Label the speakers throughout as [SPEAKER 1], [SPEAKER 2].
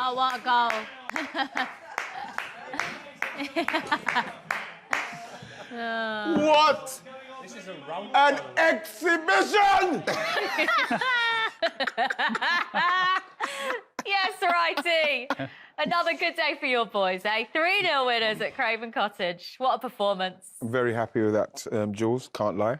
[SPEAKER 1] Oh, what a goal.
[SPEAKER 2] What an exhibition!
[SPEAKER 1] Yes, righty. Another good day for your boys, eh? 3-0 winners at Craven Cottage. What a performance.
[SPEAKER 2] I'm very happy with that, Jules, can't lie.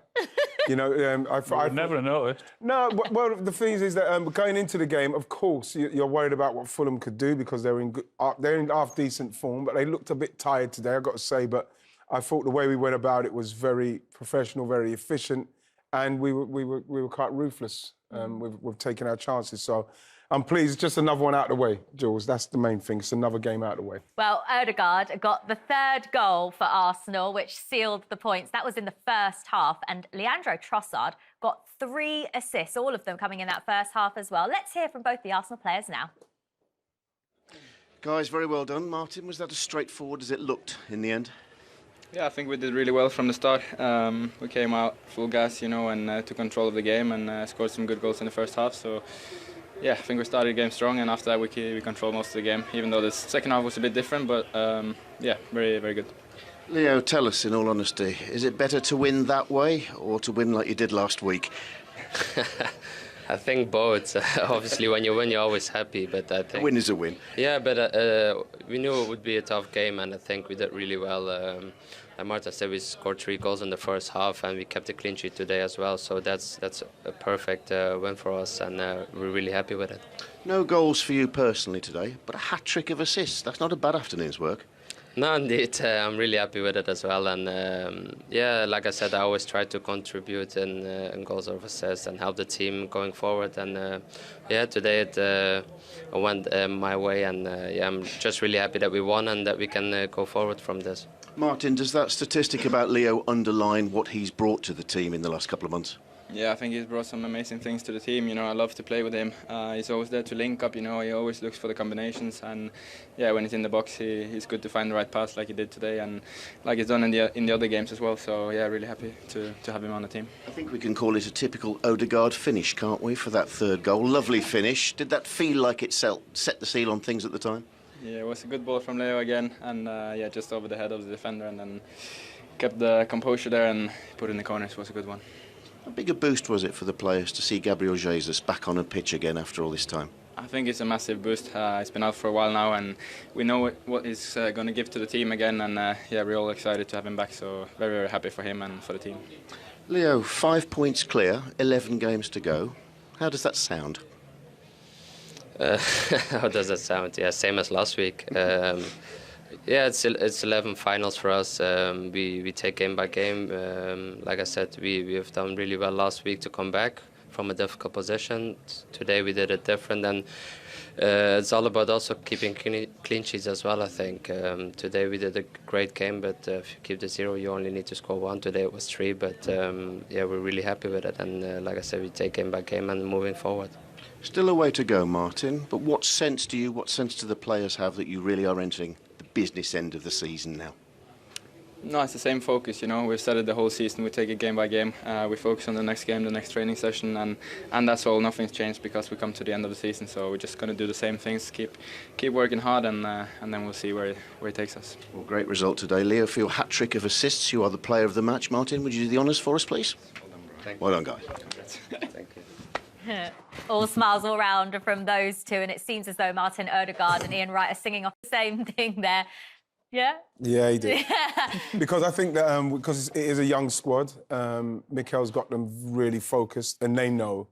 [SPEAKER 2] You know,
[SPEAKER 3] I've never noticed.
[SPEAKER 2] No, well, the thing is that going into the game, of course, you're worried about what Fulham could do because they're in half-decent form, but they looked a bit tired today, I've got to say. But I thought the way we went about it was very professional, very efficient, and we were quite ruthless. We've taken our chances, so I'm pleased. It's just another one out of the way, Jules. That's the main thing. It's another game out of the way.
[SPEAKER 1] Well, Odegaard got the third goal for Arsenal, which sealed the points. That was in the first half. And Leandro Trossard got 3 assists, all of them coming in that first half as well. Let's hear from both the Arsenal players now.
[SPEAKER 4] Guys, very well done. Martin, was that as straightforward as it looked in the end?
[SPEAKER 5] Yeah, I think we did really well from the start. We came out full gas, you know, and took control of the game and scored some good goals in the first half. So, yeah, I think we started the game strong, and after that we controlled most of the game, even though the second half was a bit different, but yeah, very, very good.
[SPEAKER 4] Leo, tell us, in all honesty, is it better to win that way or to win like you did last week?
[SPEAKER 6] I think both. Obviously, when you win, you're always happy, but I think...
[SPEAKER 4] A win is a win.
[SPEAKER 6] Yeah, but we knew it would be a tough game, and I think we did really well. Like Marta said, we scored 3 goals in the first half, and we kept a clean sheet today as well, so that's a perfect win for us, and we're really happy with it.
[SPEAKER 4] No goals for you personally today, but a hat-trick of assists. That's not a bad afternoon's work.
[SPEAKER 6] No, indeed, I'm really happy with it as well, and yeah, like I said, I always try to contribute in goals or assists and help the team going forward, and yeah, today it went my way, and yeah, I'm just really happy that we won and that we can go forward from this.
[SPEAKER 4] Martin, does that statistic about Leo underline what he's brought to the team in the last couple of months?
[SPEAKER 5] Yeah, I think he's brought some amazing things to the team. You know, I love to play with him. He's always there to link up. You know, he always looks for the combinations, and yeah, when he's in the box, he's good to find the right pass, like he did today, and like he's done in the other games as well. So yeah, really happy to have him on the team.
[SPEAKER 4] I think we can call it a typical Odegaard finish, can't we, for that third goal? Lovely finish. Did that feel like it set the seal on things at the time?
[SPEAKER 5] Yeah, it was a good ball from Leo again, and yeah, just over the head of the defender, and then kept the composure there and put it in the corners. It was a good one.
[SPEAKER 4] How big a boost was it for the players to see Gabriel Jesus back on a pitch again after all this time?
[SPEAKER 5] I think it's a massive boost. He's been out for a while now, and we know what he's going to give to the team again, and yeah, we're all excited to have him back, so very, very happy for him and for the team.
[SPEAKER 4] Leo, 5 points clear, 11 games to go. How does that sound?
[SPEAKER 6] How does that sound? Yeah, same as last week. Yeah, it's 11 finals for us. We take game by game. Like I said, we have done really well last week to come back from a difficult position. Today we did it different, and it's all about also keeping clean sheets as well, I think. Today we did a great game, but if you keep the 0, you only need to score 1. Today it was 3, but yeah, we're really happy with it. And like I said, we take game by game and moving forward.
[SPEAKER 4] Still a way to go, Martin, but what sense do the players have that you really are entering the business end of the season now?
[SPEAKER 5] No, it's the same focus, you know. We've said it the whole season. We take it game by game. We focus on the next game, the next training session, and that's all. Nothing's changed because we come to the end of the season. So we're just going to do the same things, keep working hard, and then we'll see where it takes us.
[SPEAKER 4] Well, great result today, Leo. For your hat-trick of assists, you are the player of the match. Martin, would you do the honours for us, please? Well done, guys.
[SPEAKER 6] Thank you.
[SPEAKER 1] All smiles all round from those two, and it seems as though Martin Odegaard and Ian Wright are singing off the same thing there. Yeah?
[SPEAKER 2] Yeah, he did. Because I think that because it is a young squad, Mikel's got them really focused, and they know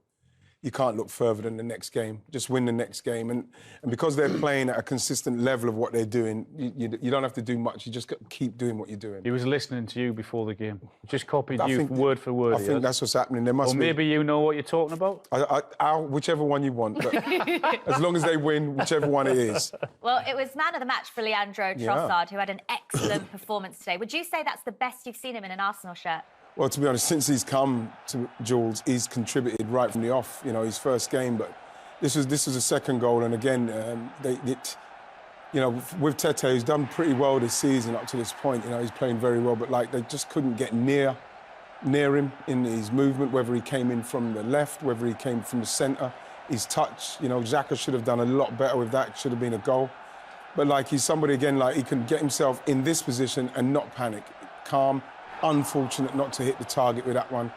[SPEAKER 2] you can't look further than the next game. Just win the next game. And because they're playing at a consistent level of what they're doing, you don't have to do much. You just got to keep doing what you're doing.
[SPEAKER 3] He was listening to you before the game. Just copied you word for word.
[SPEAKER 2] I think that's what's happening. There must
[SPEAKER 3] be. Maybe you know what you're talking about?
[SPEAKER 2] Whichever one you want. But as long as they win, whichever one it is.
[SPEAKER 1] Well, it was man of the match for Leandro Trossard, who had an excellent performance today. Would you say that's the best you've seen him in an Arsenal shirt?
[SPEAKER 2] Well, to be honest, since he's come to Jules, he's contributed right from the off. You know, his first game, but this was a second goal, and again, you know, with Tete, he's done pretty well this season up to this point. You know, he's playing very well, but like they just couldn't get near him in his movement. Whether he came in from the left, whether he came from the centre, his touch. You know, Xhaka should have done a lot better with that. Should have been a goal. But like he's somebody again, like he can get himself in this position and not panic, calm. Unfortunate not to hit the target with that one.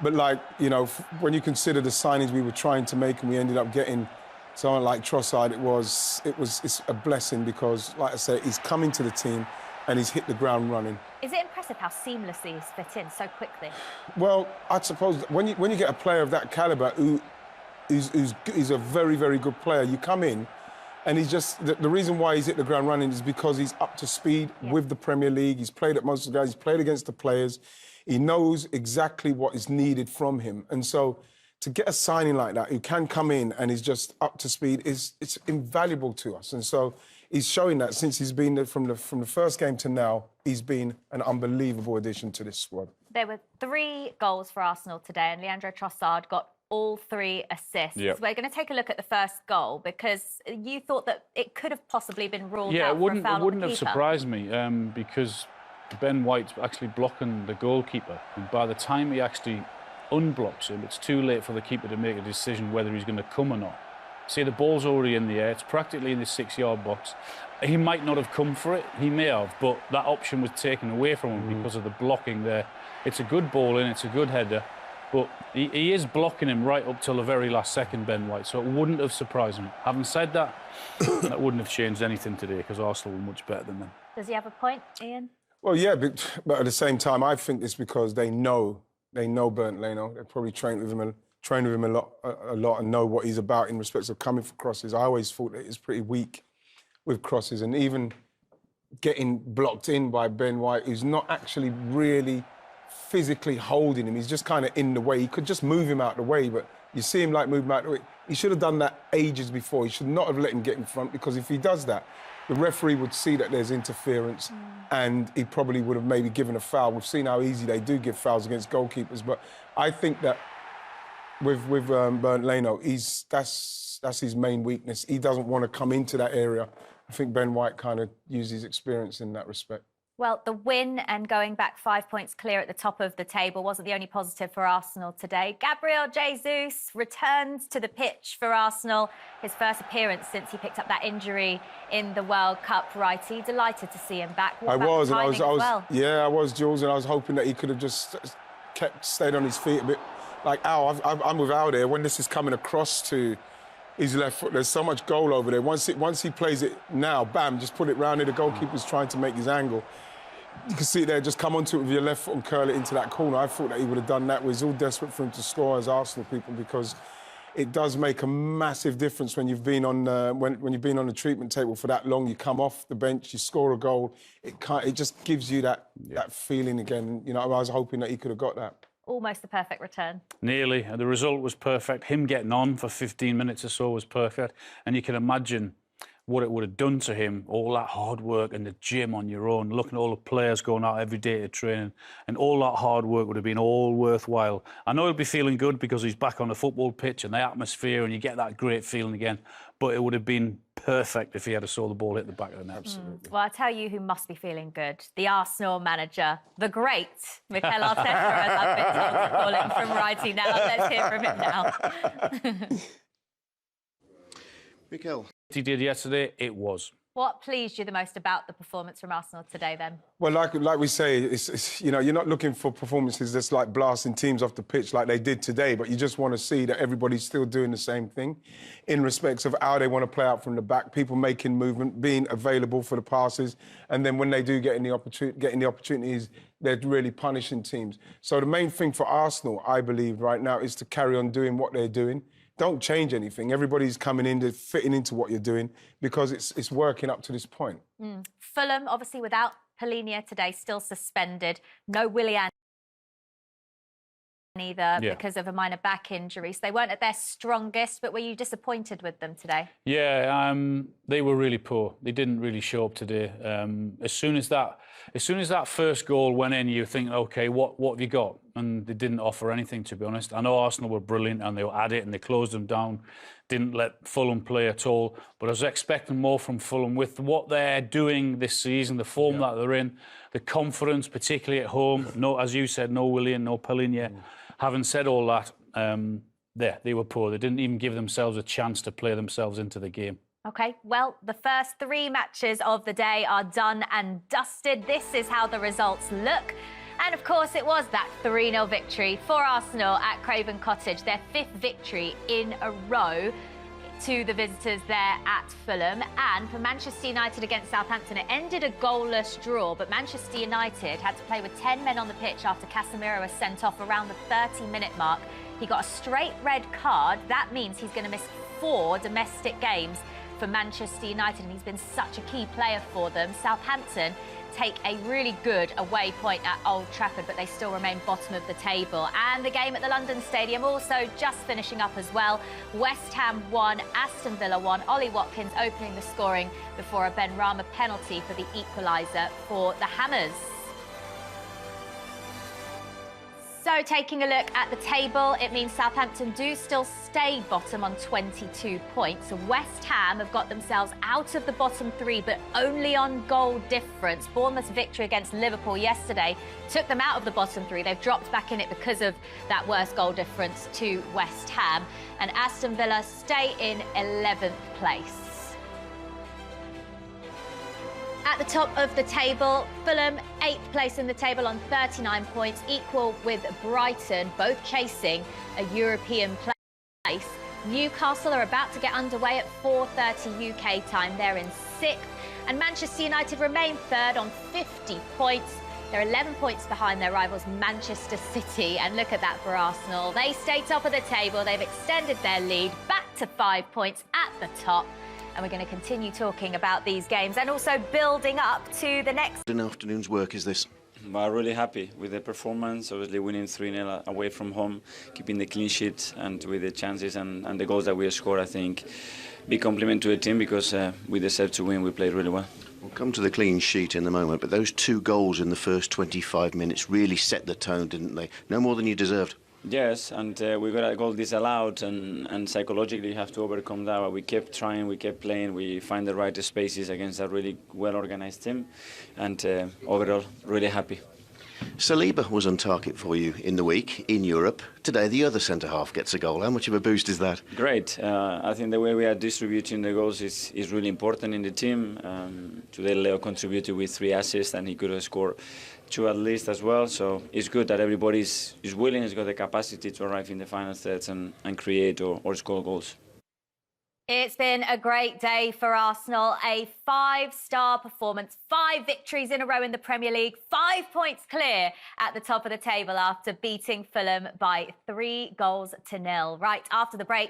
[SPEAKER 2] But like, you know, when you consider the signings we were trying to make and we ended up getting someone like Trossard, it's a blessing because, like I say, he's coming to the team and he's hit the ground running.
[SPEAKER 1] Is it impressive how seamlessly he's fit in so quickly?
[SPEAKER 2] Well, I suppose when you get a player of that calibre who's a very, very good player, you come in and he's just, the reason why he's hit the ground running is because he's up to speed with the Premier League. He's played at most of the guys, he's played against the players. He knows exactly what is needed from him. And so to get a signing like that who can come in and is just up to speed, it's invaluable to us. And so he's showing that since he's been there from the first game to now, he's been an unbelievable addition to this squad.
[SPEAKER 1] There were 3 goals for Arsenal today and Leandro Trossard got all 3 assists.
[SPEAKER 3] Yep.
[SPEAKER 1] We're going to take a look at the first goal because you thought that it could have possibly been ruled out
[SPEAKER 3] it
[SPEAKER 1] for a foul.
[SPEAKER 3] it wouldn't
[SPEAKER 1] on the
[SPEAKER 3] have
[SPEAKER 1] keeper.
[SPEAKER 3] surprised me because Ben White's actually blocking the goalkeeper, and by the time he actually unblocks him, it's too late for the keeper to make a decision whether he's going to come or not. See, the ball's already in the air, it's practically in the 6-yard box. He might not have come for it, he may have, but that option was taken away from him because of the blocking there. It's a good ball in, it's a good header, but he is blocking him right up till the very last second, Ben White, so it wouldn't have surprised me. Having said that, that wouldn't have changed anything today because Arsenal were much better than them.
[SPEAKER 1] Does he have a point, Ian?
[SPEAKER 2] Well, yeah, but at the same time, I think it's because they know Bernd Leno. They probably trained with him a lot and know what he's about in respect of coming for crosses. I always thought that he's pretty weak with crosses, and even getting blocked in by Ben White, who's not actually really physically holding him. He's just kind of in the way. He could just move him out the way, but you see him like move him out the way. He should have done that ages before. He should not have let him get in front, because if he does that, the referee would see that there's interference and he probably would have maybe given a foul. We've seen how easy they do give fouls against goalkeepers, but I think that with Bernd Leno, that's his main weakness. He doesn't want to come into that area. I think Ben White kind of used his experience in that respect.
[SPEAKER 1] Well, the win and going back 5 points clear at the top of the table wasn't the only positive for Arsenal today. Gabriel Jesus returns to the pitch for Arsenal. His first appearance since he picked up that injury in the World Cup. Righty, delighted to see him back. What about the timing as well?
[SPEAKER 2] Yeah, I was, Jules, and I was hoping that he could have just stayed on his feet a bit. Like, I'm with Al there. When this is coming across to his left foot, there's so much goal over there. Once he plays it now, bam, just put it round there. The goalkeeper's trying to make his angle. You can see it there, just come onto it with your left foot and curl it into that corner. I thought that he would have done that. We're all desperate for him to score as Arsenal people, because it does make a massive difference when you've been on when you've been on the treatment table for that long. You come off the bench, you score a goal. It just gives you that feeling again. You know, I was hoping that he could have got that.
[SPEAKER 1] Almost the perfect return.
[SPEAKER 3] Nearly. The result was perfect. Him getting on for 15 minutes or so was perfect. And you can imagine what it would have done to him, all that hard work in the gym on your own, looking at all the players going out every day to training, and all that hard work would have been all worthwhile. I know he'll be feeling good because he's back on the football pitch and the atmosphere, and you get that great feeling again, but it would have been perfect if he had saw the ball hit the back of the net. Absolutely.
[SPEAKER 1] Well, I'll tell you who must be feeling good. The Arsenal manager, the great Mikel Arteta, as I've been told to call him from Righty now. Let's hear from him now.
[SPEAKER 4] Mikel.
[SPEAKER 3] He did yesterday, it was.
[SPEAKER 1] What pleased you the most about the performance from Arsenal today, then?
[SPEAKER 2] Well, like we say, it's you know, you're not looking for performances that's like blasting teams off the pitch like they did today, but you just want to see that everybody's still doing the same thing in respects of how they want to play out from the back, people making movement, being available for the passes, and then when they do getting the opportunities, they're really punishing teams. So the main thing for Arsenal, I believe, right now is to carry on doing what they're doing. Don't change anything. Everybody's coming in, they're fitting into what you're doing, because it's working up to this point.
[SPEAKER 1] Fulham, obviously without Polinia today, still suspended. No Willian either because of a minor back injury. So they weren't at their strongest, but were you disappointed with them today?
[SPEAKER 3] Yeah, they were really poor. They didn't really show up today. As soon as that first goal went in, you think, OK, what have you got? And they didn't offer anything, to be honest. I know Arsenal were brilliant and they were at it and they closed them down, didn't let Fulham play at all. But I was expecting more from Fulham with what they're doing this season, the form that they're in, the confidence, particularly at home. No, as you said, no Willian, no Polinia. Having said all that, they were poor. They didn't even give themselves a chance to play themselves into the game.
[SPEAKER 1] OK, well, the first 3 matches of the day are done and dusted. This is how the results look. And, of course, it was that 3-0 victory for Arsenal at Craven Cottage, their 5th victory in a row to the visitors there at Fulham. And for Manchester United against Southampton, it ended a goalless draw, but Manchester United had to play with 10 men on the pitch after Casemiro was sent off around the 30-minute mark. He got a straight red card. That means he's going to miss 4 domestic games for Manchester United, and he's been such a key player for them. Southampton take a really good away point at Old Trafford, but they still remain bottom of the table. And the game at the London Stadium also just finishing up as well. West Ham won, Aston Villa won. Ollie Watkins opening the scoring before a Ben Rama penalty for the equaliser for the Hammers. So taking a look at the table, it means Southampton do still stay bottom on 22 points. West Ham have got themselves out of the bottom 3, but only on goal difference. Bournemouth's victory against Liverpool yesterday took them out of the bottom 3. They've dropped back in it because of that worse goal difference to West Ham. And Aston Villa stay in 11th place. At the top of the table, Fulham, 8th place in the table on 39 points, equal with Brighton, both chasing a European place. Newcastle are about to get underway at 4:30 UK time. They're in 6th. And Manchester United remain 3rd on 50 points. They're 11 points behind their rivals Manchester City. And look at that for Arsenal. They stay top of the table. They've extended their lead back to 5 points at the top. And we're going to continue talking about these games and also building up to the next.
[SPEAKER 4] An afternoon's work is this?
[SPEAKER 7] I'm really happy with the performance, obviously winning 3-0 away from home, keeping the clean sheet, and with the chances and the goals that we scored, I think, big compliment to the team because we deserve to win. We played really well.
[SPEAKER 4] We'll come to the clean sheet in a moment, but those 2 goals in the first 25 minutes really set the tone, didn't they? No more than you deserved.
[SPEAKER 7] Yes, and we got a goal disallowed, and psychologically you have to overcome that. But we kept trying, we kept playing, we find the right spaces against a really well-organised team, and overall, really happy.
[SPEAKER 4] Saliba was on target for you in the week in Europe. Today, the other centre-half gets a goal. How much of a boost is that?
[SPEAKER 7] Great. I think the way we are distributing the goals is really important in the team. Today, Leo contributed with 3 assists, and he could have scored 2 at least as well. So it's good that everybody is willing, has got the capacity to arrive in the final thirds and create or score goals.
[SPEAKER 1] It's been a great day for Arsenal, a 5-star performance, 5 victories in a row in the Premier League, 5 points clear at the top of the table after beating Fulham by 3-0. Right after the break,